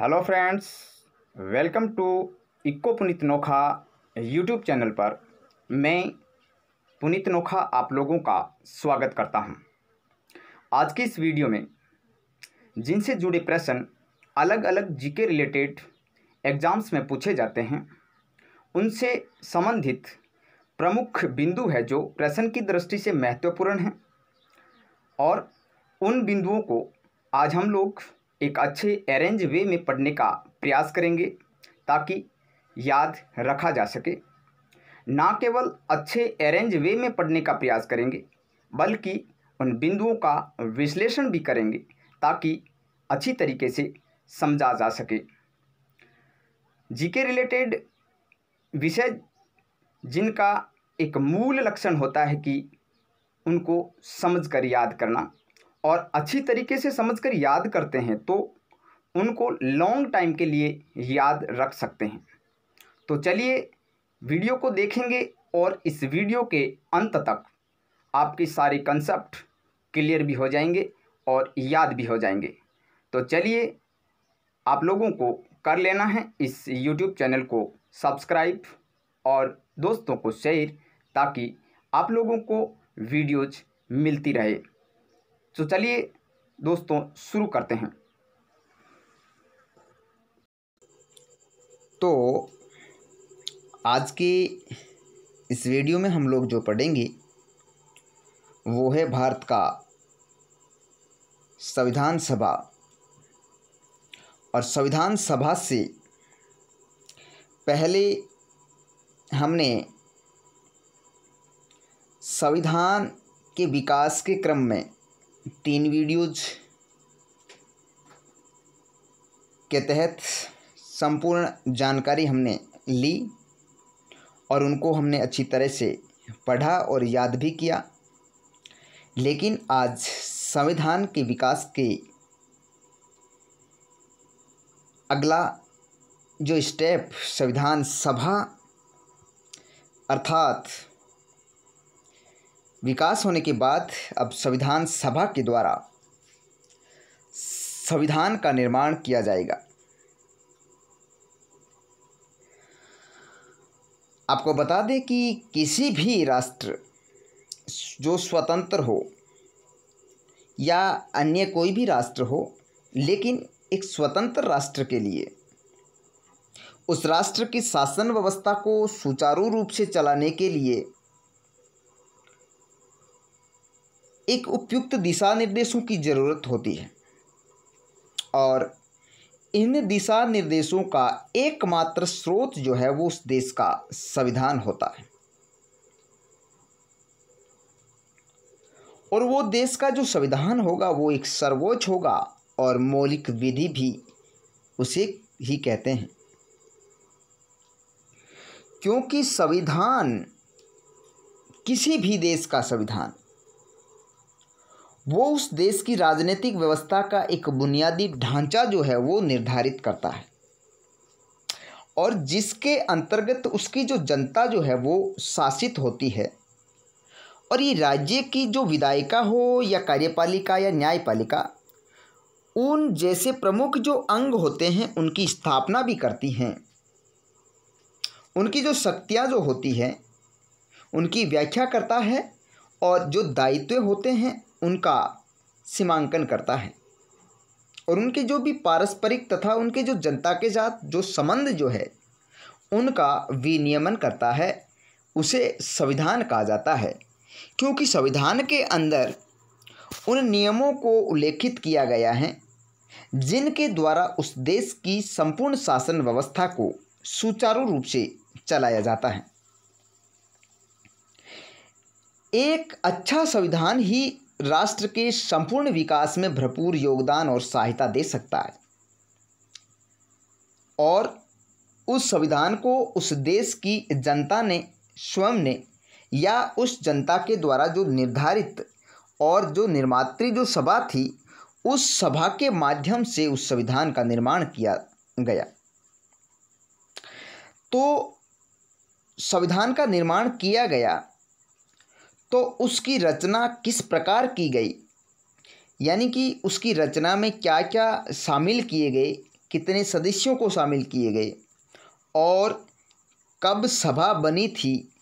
Hello friends, welcome to Eco Puneet Nokha YouTube channel पर मैं पुनीत नोखा आप लोगों का स्वागत करता हूं। आज की इस वीडियो में जिनसे जुड़े प्रश्न अलग अलग जीके रिलेटेड एग्ज़ाम्स में पूछे जाते हैं उनसे संबंधित प्रमुख बिंदु है जो प्रश्न की दृष्टि से महत्वपूर्ण हैं, और उन बिंदुओं को आज हम लोग एक अच्छे अरेंज वे में पढ़ने का प्रयास करेंगे ताकि याद रखा जा सके। ना केवल अच्छे अरेंज वे में पढ़ने का प्रयास करेंगे बल्कि उन बिंदुओं का विश्लेषण भी करेंगे ताकि अच्छी तरीके से समझा जा सके। जीके रिलेटेड विषय जिनका एक मूल लक्षण होता है कि उनको समझकर याद करना, और अच्छी तरीके से समझकर याद करते हैं तो उनको लॉन्ग टाइम के लिए याद रख सकते हैं। तो चलिए वीडियो को देखेंगे और इस वीडियो के अंत तक आपकी सारी कंसेप्ट क्लियर भी हो जाएंगे और याद भी हो जाएंगे। तो चलिए आप लोगों को कर लेना है इस YouTube चैनल को सब्सक्राइब और दोस्तों को शेयर, ताकि आप लोगों को वीडियोज मिलती रहे। तो चलिए दोस्तों शुरू करते हैं। तो आज के इस वीडियो में हम लोग जो पढ़ेंगे वो है भारत का संविधान सभा। और संविधान सभा से पहले हमने संविधान के विकास के क्रम में 3 वीडियोज के तहत संपूर्ण जानकारी हमने ली और उनको हमने अच्छी तरह से पढ़ा और याद भी किया। लेकिन आज संविधान के विकास के अगला जो स्टेप संविधान सभा अर्थात विकास होने के बाद अब संविधान सभा के द्वारा संविधान का निर्माण किया जाएगा। आपको बता दें कि किसी भी राष्ट्र जो स्वतंत्र हो या अन्य कोई भी राष्ट्र हो, लेकिन एक स्वतंत्र राष्ट्र के लिए उस राष्ट्र की शासन व्यवस्था को सुचारू रूप से चलाने के लिए एक उपयुक्त दिशा निर्देशों की ज़रूरत होती है, और इन दिशा निर्देशों का एकमात्र स्रोत जो है वो उस देश का संविधान होता है। और वो देश का जो संविधान होगा वो एक सर्वोच्च होगा और मौलिक विधि भी उसे ही कहते हैं, क्योंकि संविधान किसी भी देश का संविधान वो उस देश की राजनीतिक व्यवस्था का एक बुनियादी ढांचा जो है वो निर्धारित करता है, और जिसके अंतर्गत उसकी जो जनता जो है वो शासित होती है। और ये राज्य की जो विधायिका हो या कार्यपालिका या न्यायपालिका, उन जैसे प्रमुख जो अंग होते हैं उनकी स्थापना भी करती हैं। उनकी जो शक्तियाँ जो होती हैं उनकी व्याख्या करता है, और जो दायित्व होते हैं उनका सीमांकन करता है, और उनके जो भी पारस्परिक तथा उनके जो जनता के साथ जो संबंध जो है उनका विनियमन करता है। उसे संविधान कहा जाता है, क्योंकि संविधान के अंदर उन नियमों को उल्लेखित किया गया है जिनके द्वारा उस देश की संपूर्ण शासन व्यवस्था को सुचारू रूप से चलाया जाता है। एक अच्छा संविधान ही राष्ट्र के संपूर्ण विकास में भरपूर योगदान और सहायता दे सकता है, और उस संविधान को उस देश की जनता ने स्वयं ने या उस जनता के द्वारा जो निर्धारित और जो निर्मात्री जो सभा थी उस सभा के माध्यम से उस संविधान का निर्माण किया गया। तो संविधान का निर्माण किया गया तो उसकी रचना किस प्रकार की गई, यानी कि उसकी रचना में क्या क्या शामिल किए गए, कितने सदस्यों को शामिल किए गए और कब सभा बनी थी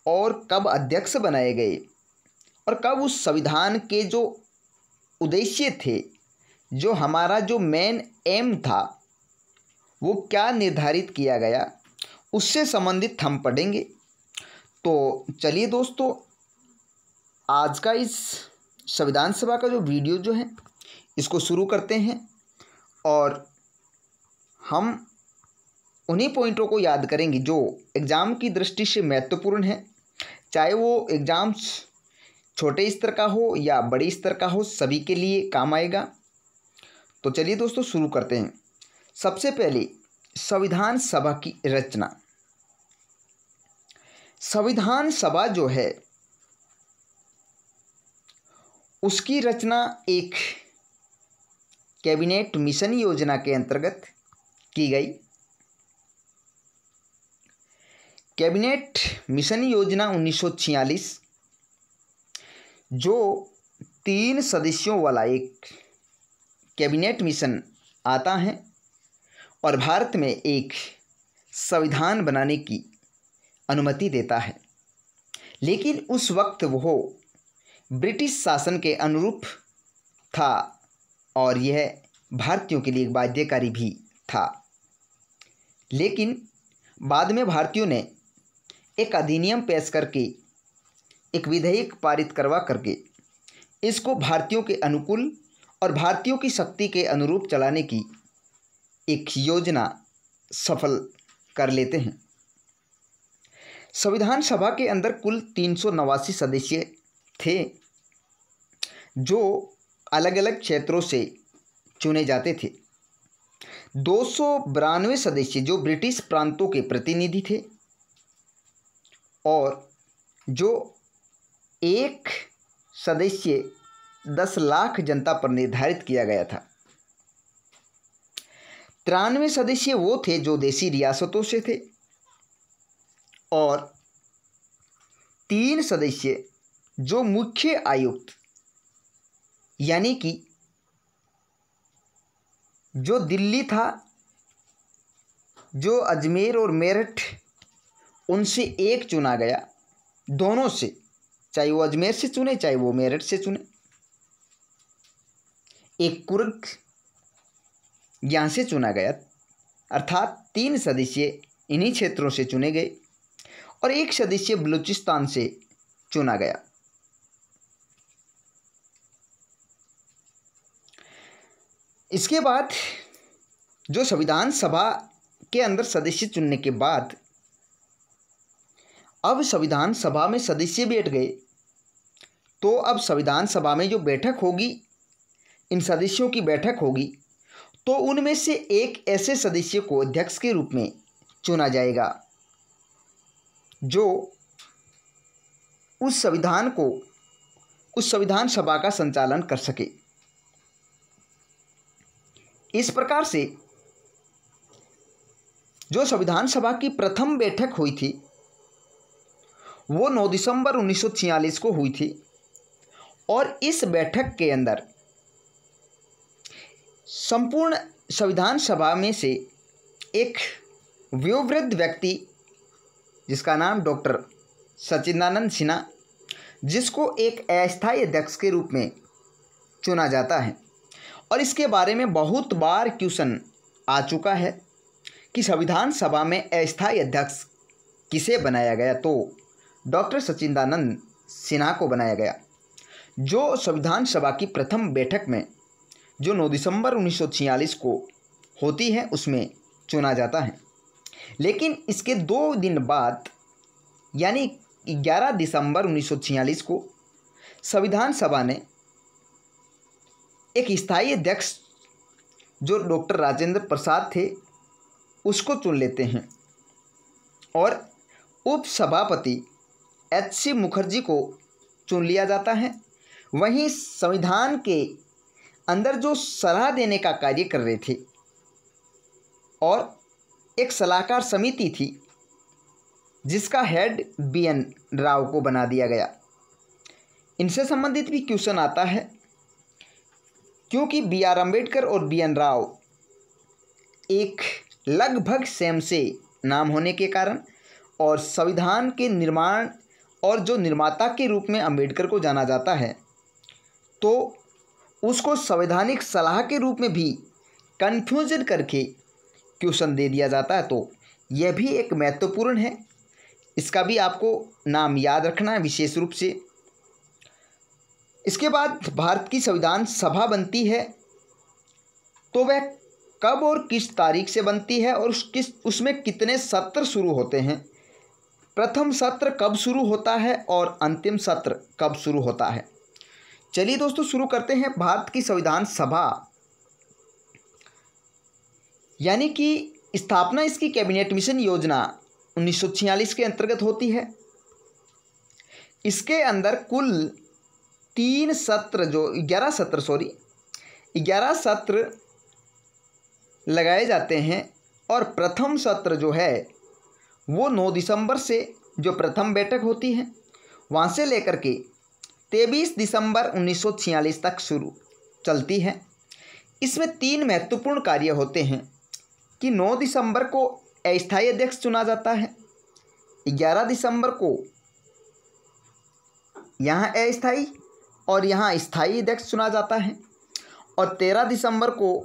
और कब अध्यक्ष बनाए गए और कब उस संविधान के जो उद्देश्य थे, जो हमारा जो मेन एम था, वो क्या निर्धारित किया गया, उससे संबंधित हम पढ़ेंगे। तो चलिए दोस्तों, आज का इस संविधान सभा का जो वीडियो जो है इसको शुरू करते हैं और हम उन्हीं पॉइंटों को याद करेंगे जो एग्ज़ाम की दृष्टि से महत्वपूर्ण है, चाहे वो एग्ज़ाम छोटे स्तर का हो या बड़े स्तर का हो, सभी के लिए काम आएगा। तो चलिए दोस्तों शुरू करते हैं। सबसे पहले संविधान सभा की रचना। संविधान सभा जो है उसकी रचना एक कैबिनेट मिशन योजना के अंतर्गत की गई। कैबिनेट मिशन योजना 1946 जो 3 सदस्यों वाला एक कैबिनेट मिशन आता है और भारत में एक संविधान बनाने की अनुमति देता है, लेकिन उस वक्त वो ब्रिटिश शासन के अनुरूप था और यह भारतीयों के लिए एक बाध्यकारी भी था। लेकिन बाद में भारतीयों ने एक अधिनियम पेश करके, एक विधेयक पारित करवा करके इसको भारतीयों के अनुकूल और भारतीयों की शक्ति के अनुरूप चलाने की एक योजना सफल कर लेते हैं। संविधान सभा के अंदर कुल 389 सदस्य थे जो अलग अलग क्षेत्रों से चुने जाते थे। 292 सदस्य जो ब्रिटिश प्रांतों के प्रतिनिधि थे और जो एक सदस्य 10 लाख जनता पर निर्धारित किया गया था। 93 सदस्य वो थे जो देशी रियासतों से थे और 3 सदस्य जो मुख्य आयुक्त यानी कि जो दिल्ली था, जो अजमेर और मेरठ, उनसे एक चुना गया, दोनों से, चाहे वो अजमेर से चुने चाहे वो मेरठ से चुने। एक कुर्ग यहाँ से चुना गया, अर्थात 3 सदस्य इन्हीं क्षेत्रों से चुने गए और एक सदस्य बलूचिस्तान से चुना गया। इसके बाद जो संविधान सभा के अंदर सदस्य चुनने के बाद अब संविधान सभा में सदस्य बैठ गए, तो अब संविधान सभा में जो बैठक होगी, इन सदस्यों की बैठक होगी, तो उनमें से एक ऐसे सदस्य को अध्यक्ष के रूप में चुना जाएगा जो उस संविधान सभा का संचालन कर सके। इस प्रकार से जो संविधान सभा की प्रथम बैठक हुई थी वो 9 दिसंबर 1946 को हुई थी और इस बैठक के अंदर संपूर्ण संविधान सभा में से एक वयोवृद्ध व्यक्ति जिसका नाम डॉक्टर सच्चिदानंद सिन्हा, जिसको एक अस्थायी अध्यक्ष के रूप में चुना जाता है। और इसके बारे में बहुत बार क्वेश्चन आ चुका है कि संविधान सभा में अस्थायी अध्यक्ष किसे बनाया गया, तो डॉक्टर सच्चिदानंद सिन्हा को बनाया गया, जो संविधान सभा की प्रथम बैठक में जो 9 दिसंबर 1946 को होती है उसमें चुना जाता है। लेकिन इसके 2 दिन बाद यानी 11 दिसंबर 1946 को संविधान सभा ने एक स्थायी अध्यक्ष जो डॉक्टर राजेंद्र प्रसाद थे उसको चुन लेते हैं और उप सभापति HC मुखर्जी को चुन लिया जाता है। वहीं संविधान के अंदर जो सलाह देने का कार्य कर रहे थे और एक सलाहकार समिति थी जिसका हेड BN राव को बना दिया गया। इनसे संबंधित भी क्वेश्चन आता है क्योंकि BR अम्बेडकर और BN राव एक लगभग सेम से नाम होने के कारण और संविधान के निर्माण और जो निर्माता के रूप में अंबेडकर को जाना जाता है, तो उसको संवैधानिक सलाह के रूप में भी कन्फ्यूजन करके क्वेश्चन दे दिया जाता है। तो यह भी एक महत्वपूर्ण है, इसका भी आपको नाम याद रखना है विशेष रूप से। इसके बाद भारत की संविधान सभा बनती है, तो वह कब और किस तारीख से बनती है और उसमें कितने सत्र शुरू होते हैं, प्रथम सत्र कब शुरू होता है और अंतिम सत्र कब शुरू होता है। चलिए दोस्तों शुरू करते हैं। भारत की संविधान सभा यानी कि स्थापना इसकी कैबिनेट मिशन योजना 1946 के अंतर्गत होती है। इसके अंदर कुल 11 सत्र लगाए जाते हैं और प्रथम सत्र जो है वो 9 दिसंबर से जो प्रथम बैठक होती है वहाँ से लेकर के 23 दिसंबर 1946 तक शुरू चलती है। इसमें 3 महत्वपूर्ण कार्य होते हैं कि 9 दिसंबर को अस्थायी अध्यक्ष चुना जाता है, 11 दिसंबर को यहाँ अस्थायी और यहाँ स्थायी अध्यक्ष चुना जाता है और 13 दिसंबर को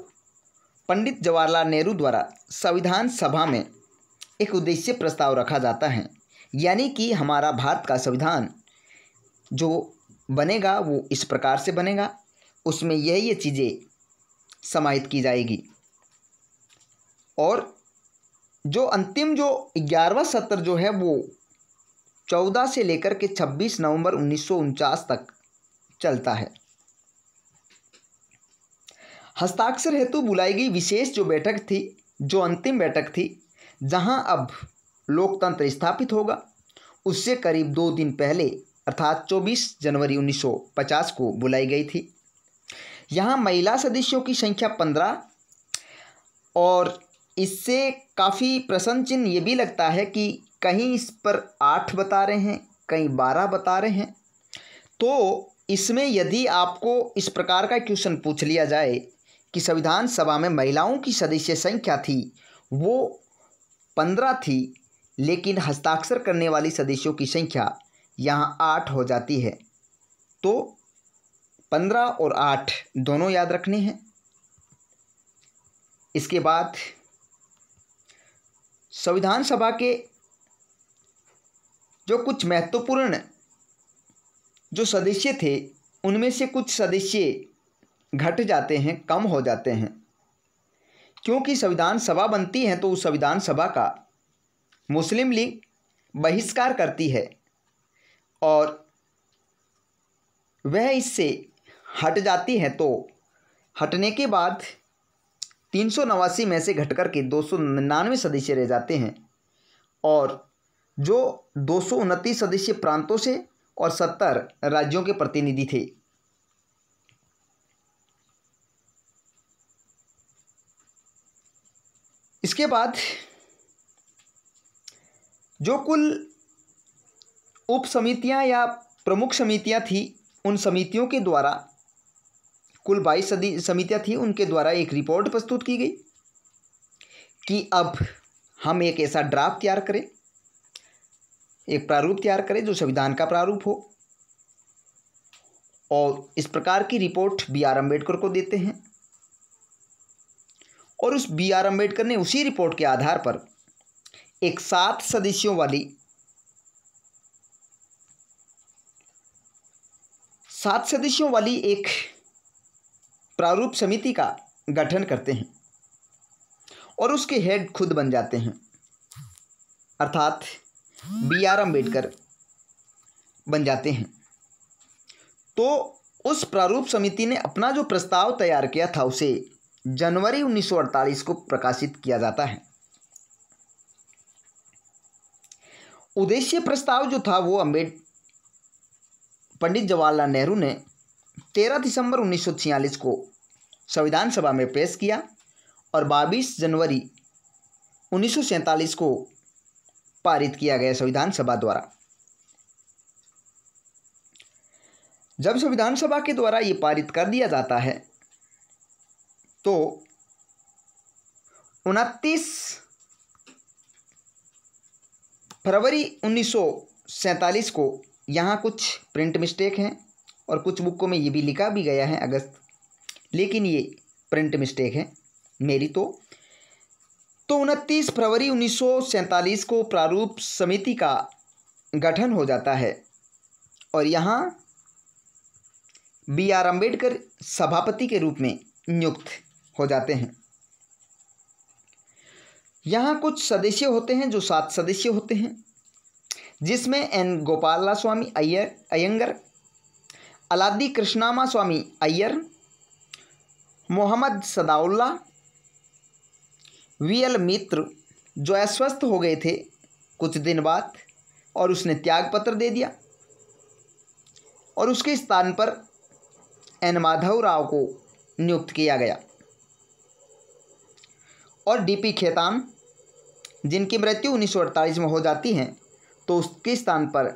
पंडित जवाहरलाल नेहरू द्वारा संविधान सभा में एक उद्देश्य प्रस्ताव रखा जाता है, यानी कि हमारा भारत का संविधान जो बनेगा वो इस प्रकार से बनेगा, उसमें ये चीज़ें समाहित की जाएगी। और जो अंतिम जो 11वां सत्र जो है वो 14 से लेकर के 26 नवंबर 1949 तक चलता है। हस्ताक्षर हेतु बुलाई गई विशेष जो बैठक थी, जो अंतिम बैठक थी, जहां अब लोकतंत्र स्थापित होगा, उससे करीब 2 दिन पहले अर्थात 24 जनवरी 1950 को बुलाई गई थी। यहाँ महिला सदस्यों की संख्या 15 और इससे काफ़ी प्रश्न चिन्ह ये भी लगता है कि कहीं इस पर 8 बता रहे हैं, कहीं 12 बता रहे हैं। तो इसमें यदि आपको इस प्रकार का क्वेश्चन पूछ लिया जाए कि संविधान सभा में महिलाओं की सदस्य संख्या थी वो 15 थी, लेकिन हस्ताक्षर करने वाली सदस्यों की संख्या यहाँ 8 हो जाती है, तो 15 और 8 दोनों याद रखने हैं। इसके बाद संविधान सभा के जो कुछ महत्वपूर्ण जो सदस्य थे उनमें से कुछ सदस्य घट जाते हैं, कम हो जाते हैं, क्योंकि संविधान सभा बनती है तो उस संविधान सभा का मुस्लिम लीग बहिष्कार करती है और वह इससे हट जाती है। तो हटने के बाद 389 में से घटकर के 299 सदस्य रह जाते हैं और जो 229 सदस्य प्रांतों से और 70 राज्यों के प्रतिनिधि थे। इसके बाद जो कुल उप समितियां या प्रमुख समितियां थी, उन समितियों के द्वारा कुल 22 समितियां थी, उनके द्वारा एक रिपोर्ट प्रस्तुत की गई कि अब हम एक ऐसा ड्राफ्ट तैयार करें, एक प्रारूप तैयार करें जो संविधान का प्रारूप हो। और इस प्रकार की रिपोर्ट B.R. अम्बेडकर को देते हैं और उस B.R. अम्बेडकर ने उसी रिपोर्ट के आधार पर एक 7 सदस्यों वाली एक प्रारूप समिति का गठन करते हैं और उसके हेड खुद बन जाते हैं, अर्थात B.R. अम्बेडकर बन जाते हैं। तो उस प्रारूप समिति ने अपना जो प्रस्ताव तैयार किया था उसे जनवरी 1948 को प्रकाशित किया जाता है। उद्देश्य प्रस्ताव जो था वो पंडित जवाहरलाल नेहरू ने 13 दिसंबर 1946 को संविधान सभा में पेश किया और 22 जनवरी 1947 को पारित किया गया संविधान सभा द्वारा। जब संविधान सभा के द्वारा ये पारित कर दिया जाता है तो 29 फरवरी 1947 को यहाँ कुछ प्रिंट मिस्टेक हैं और कुछ बुकों में ये भी लिखा भी गया है अगस्त, लेकिन ये प्रिंट मिस्टेक है मेरी। तो 29 फरवरी 1947 को प्रारूप समिति का गठन हो जाता है और यहाँ BR अम्बेडकर सभापति के रूप में नियुक्त हो जाते हैं। यहाँ कुछ सदस्य होते हैं जो 7 सदस्य होते हैं, जिसमें N गोपालास्वामी अयंगर, अलादी कृष्णामा स्वामी अय्यर, मोहम्मद सदाउल्ला, VL मित्र जो अस्वस्थ हो गए थे कुछ दिन बाद और उसने त्याग पत्र दे दिया, और उसके स्थान पर N माधवराव को नियुक्त किया गया, और DP खेतान जिनकी मृत्यु 1948 में हो जाती है तो उसके स्थान पर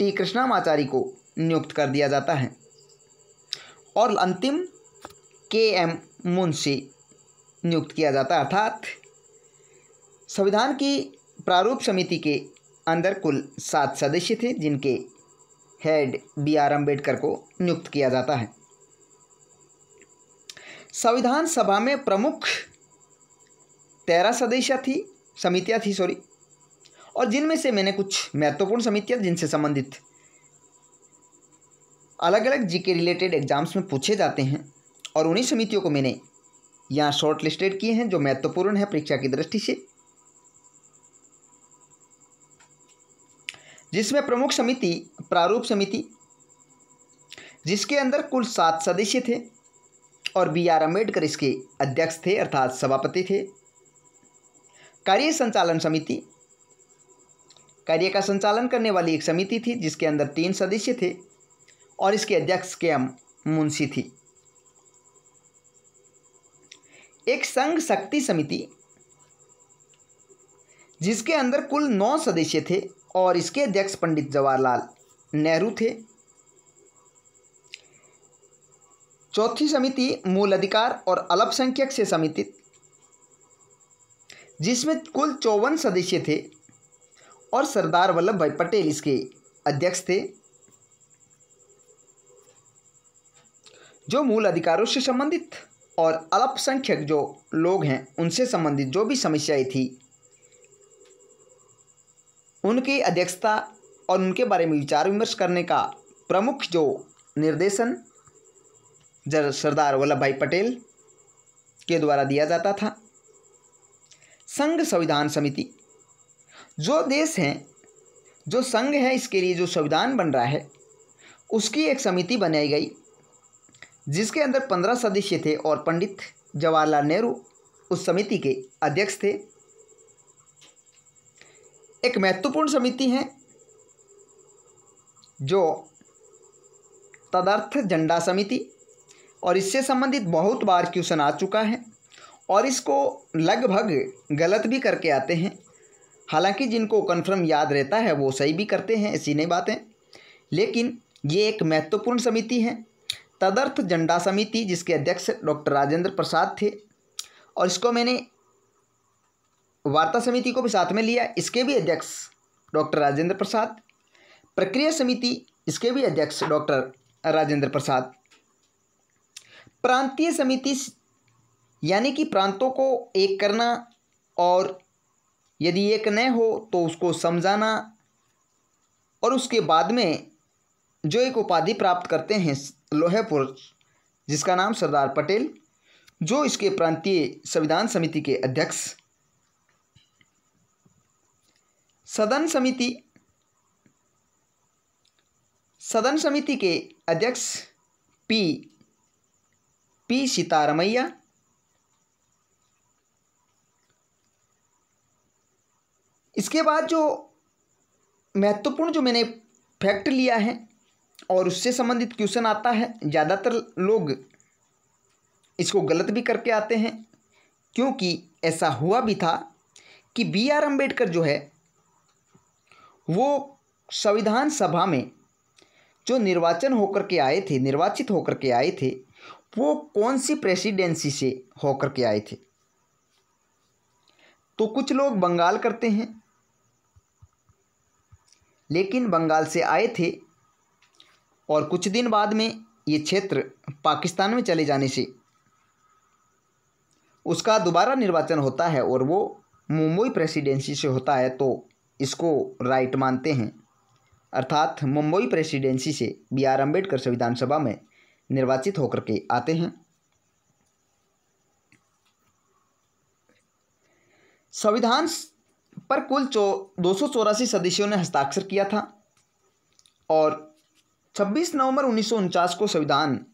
T कृष्णामाचारी को नियुक्त कर दिया जाता है, और अंतिम KM मुंशी नियुक्त किया जाता है। अर्थात संविधान की प्रारूप समिति के अंदर कुल 7 सदस्य थे जिनके हेड BR अम्बेडकर को नियुक्त किया जाता है। संविधान सभा में प्रमुख 13 समितियां थी और जिनमें से मैंने कुछ महत्वपूर्ण समितियां जिनसे संबंधित अलग अलग जीके रिलेटेड एग्जाम्स में पूछे जाते हैं, और उन्हीं समितियों को मैंने यहाँ शॉर्ट लिस्टेड किए हैं जो महत्वपूर्ण है परीक्षा की दृष्टि से। जिसमें प्रमुख समिति प्रारूप समिति, जिसके अंदर कुल 7 सदस्य थे और BR अम्बेडकर इसके अध्यक्ष थे अर्थात सभापति थे। कार्य संचालन समिति, कार्य का संचालन करने वाली एक समिति थी जिसके अंदर 3 सदस्य थे और इसके अध्यक्ष KM मुंशी थी। एक संघ शक्ति समिति जिसके अंदर कुल 9 सदस्य थे और इसके अध्यक्ष पंडित जवाहरलाल नेहरू थे। चौथी समिति मूल अधिकार और अल्पसंख्यक से समिति, जिसमें कुल 54 सदस्य थे और सरदार वल्लभ भाई पटेल इसके अध्यक्ष थे। जो मूल अधिकारों से संबंधित और अल्पसंख्यक जो लोग हैं उनसे संबंधित जो भी समस्याएं थी उनकी अध्यक्षता और उनके बारे में विचार विमर्श करने का प्रमुख जो निर्देशन सरदार वल्लभ भाई पटेल के द्वारा दिया जाता था। संघ संविधान समिति, जो देश हैं जो संघ है इसके लिए जो संविधान बन रहा है उसकी एक समिति बनाई गई जिसके अंदर 15 सदस्य थे और पंडित जवाहरलाल नेहरू उस समिति के अध्यक्ष थे। एक महत्वपूर्ण समिति है जो तदर्थ झंडा समिति, और इससे संबंधित बहुत बार क्वेश्चन आ चुका है और इसको लगभग गलत भी करके आते हैं। हालांकि जिनको कन्फर्म याद रहता है वो सही भी करते हैं, ऐसी नहीं बातें, लेकिन ये एक महत्वपूर्ण समिति है तदर्थ झंडा समिति जिसके अध्यक्ष डॉक्टर राजेंद्र प्रसाद थे, और इसको मैंने वार्ता समिति को भी साथ में लिया, इसके भी अध्यक्ष डॉक्टर राजेंद्र प्रसाद। प्रक्रिया समिति इसके भी अध्यक्ष डॉक्टर राजेंद्र प्रसाद। प्रांतीय समिति यानी कि प्रांतों को एक करना और यदि एक न हो तो उसको समझाना, और उसके बाद में जो एक उपाधि प्राप्त करते हैं लोहे पुरुष जिसका नाम सरदार पटेल, जो इसके प्रांतीय संविधान समिति के अध्यक्ष। सदन समिति, सदन समिति के अध्यक्ष पी सीतारमैया। इसके बाद जो महत्वपूर्ण जो मैंने फैक्ट लिया है और उससे संबंधित क्वेश्चन आता है, ज़्यादातर लोग इसको गलत भी करके आते हैं, क्योंकि ऐसा हुआ भी था कि BR अम्बेडकर जो है वो संविधान सभा में जो निर्वाचित होकर के आए थे वो कौन सी प्रेसिडेंसी से होकर के आए थे। तो कुछ लोग बंगाल करते हैं, लेकिन बंगाल से आए थे और कुछ दिन बाद में ये क्षेत्र पाकिस्तान में चले जाने से उसका दोबारा निर्वाचन होता है और वो मुंबई प्रेसिडेंसी से होता है, तो इसको राइट मानते हैं। अर्थात मुंबई प्रेसिडेंसी से B.R. अम्बेडकर संविधान सभा में निर्वाचित होकर के आते हैं। संविधान पर कुल 284 सदस्यों ने हस्ताक्षर किया था और 26 नवंबर 1949 को संविधान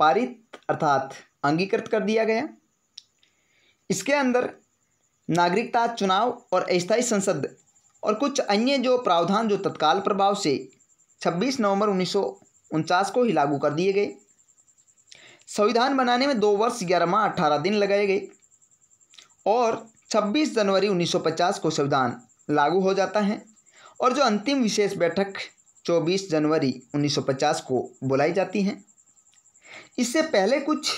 पारित अर्थात अंगीकृत कर दिया गया। इसके अंदर नागरिकता, चुनाव और अस्थायी संसद और कुछ अन्य जो प्रावधान जो तत्काल प्रभाव से 26 नवंबर 1949 को ही लागू कर दिए गए। संविधान बनाने में 2 वर्ष 11 माह 18 दिन लगाए गए और 26 जनवरी 1950 को संविधान लागू हो जाता है और जो अंतिम विशेष बैठक 24 जनवरी 1950 को बुलाई जाती है। इससे पहले कुछ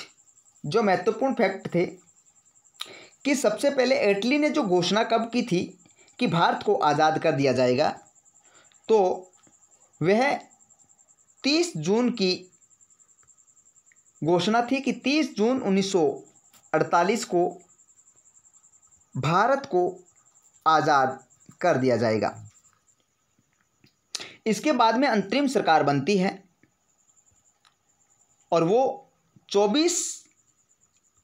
जो महत्वपूर्ण फैक्ट थे कि सबसे पहले एटली ने जो घोषणा कब की थी कि भारत को आज़ाद कर दिया जाएगा, तो वह 30 जून की घोषणा थी कि 30 जून 1948 को भारत को आज़ाद कर दिया जाएगा। इसके बाद में अंतरिम सरकार बनती है और वो 24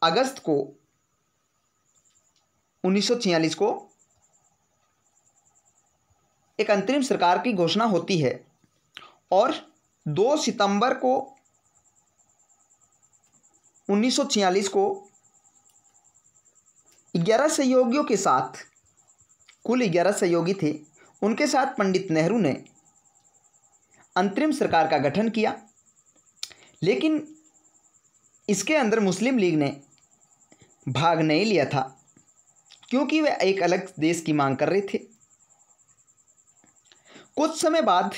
अगस्त को 1946 को एक अंतरिम सरकार की घोषणा होती है और 2 सितंबर को 1946 को 11 सहयोगियों के साथ, कुल 11 सहयोगी थे, उनके साथ पंडित नेहरू ने अंतरिम सरकार का गठन किया। लेकिन इसके अंदर मुस्लिम लीग ने भाग नहीं लिया था क्योंकि वे एक अलग देश की मांग कर रहे थे। कुछ समय बाद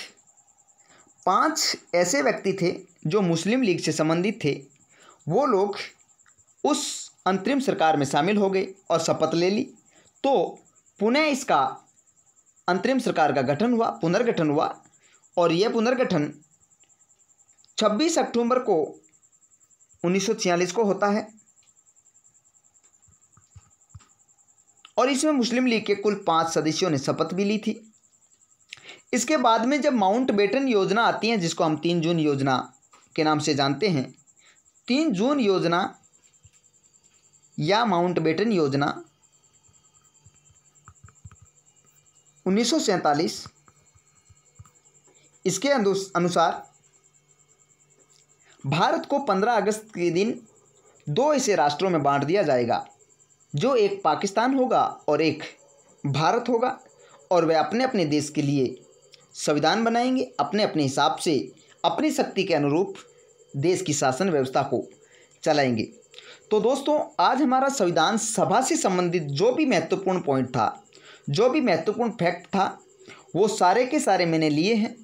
5 ऐसे व्यक्ति थे जो मुस्लिम लीग से संबंधित थे, वो लोग उस अंतरिम सरकार में शामिल हो गए और शपथ ले ली। तो पुनः इसका अंतरिम सरकार का गठन हुआ, पुनर्गठन हुआ और यह पुनर्गठन 26 अक्टूबर को 1946 को होता है और इसमें मुस्लिम लीग के कुल 5 सदस्यों ने शपथ भी ली थी। इसके बाद में जब माउंटबेटन योजना आती है, जिसको हम 3 जून योजना के नाम से जानते हैं, 3 जून योजना या माउंटबेटन योजना 1947, इसके अनुसार भारत को 15 अगस्त के दिन 2 ऐसे राष्ट्रों में बांट दिया जाएगा, जो एक पाकिस्तान होगा और एक भारत होगा, और वे अपने अपने देश के लिए संविधान बनाएंगे, अपने अपने हिसाब से अपनी शक्ति के अनुरूप देश की शासन व्यवस्था को चलाएंगे। तो दोस्तों, आज हमारा संविधान सभा से संबंधित जो भी महत्वपूर्ण पॉइंट था, जो भी महत्वपूर्ण फैक्ट था, वो सारे के सारे मैंने लिए हैं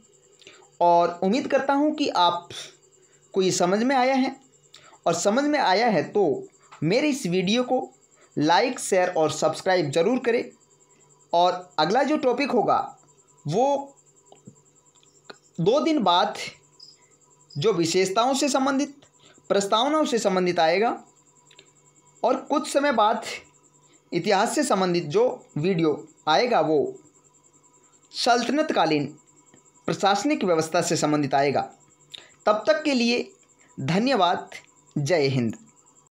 और उम्मीद करता हूँ कि आपको ये समझ में आया है। और समझ में आया है तो मेरे इस वीडियो को लाइक, शेयर और सब्सक्राइब ज़रूर करें। और अगला जो टॉपिक होगा वो 2 दिन बाद जो विशेषताओं से संबंधित, प्रस्तावनाओं से संबंधित आएगा और कुछ समय बाद इतिहास से संबंधित जो वीडियो आएगा वो सल्तनतकालीन प्रशासनिक व्यवस्था से संबंधित आएगा। तब तक के लिए धन्यवाद। जय हिंद।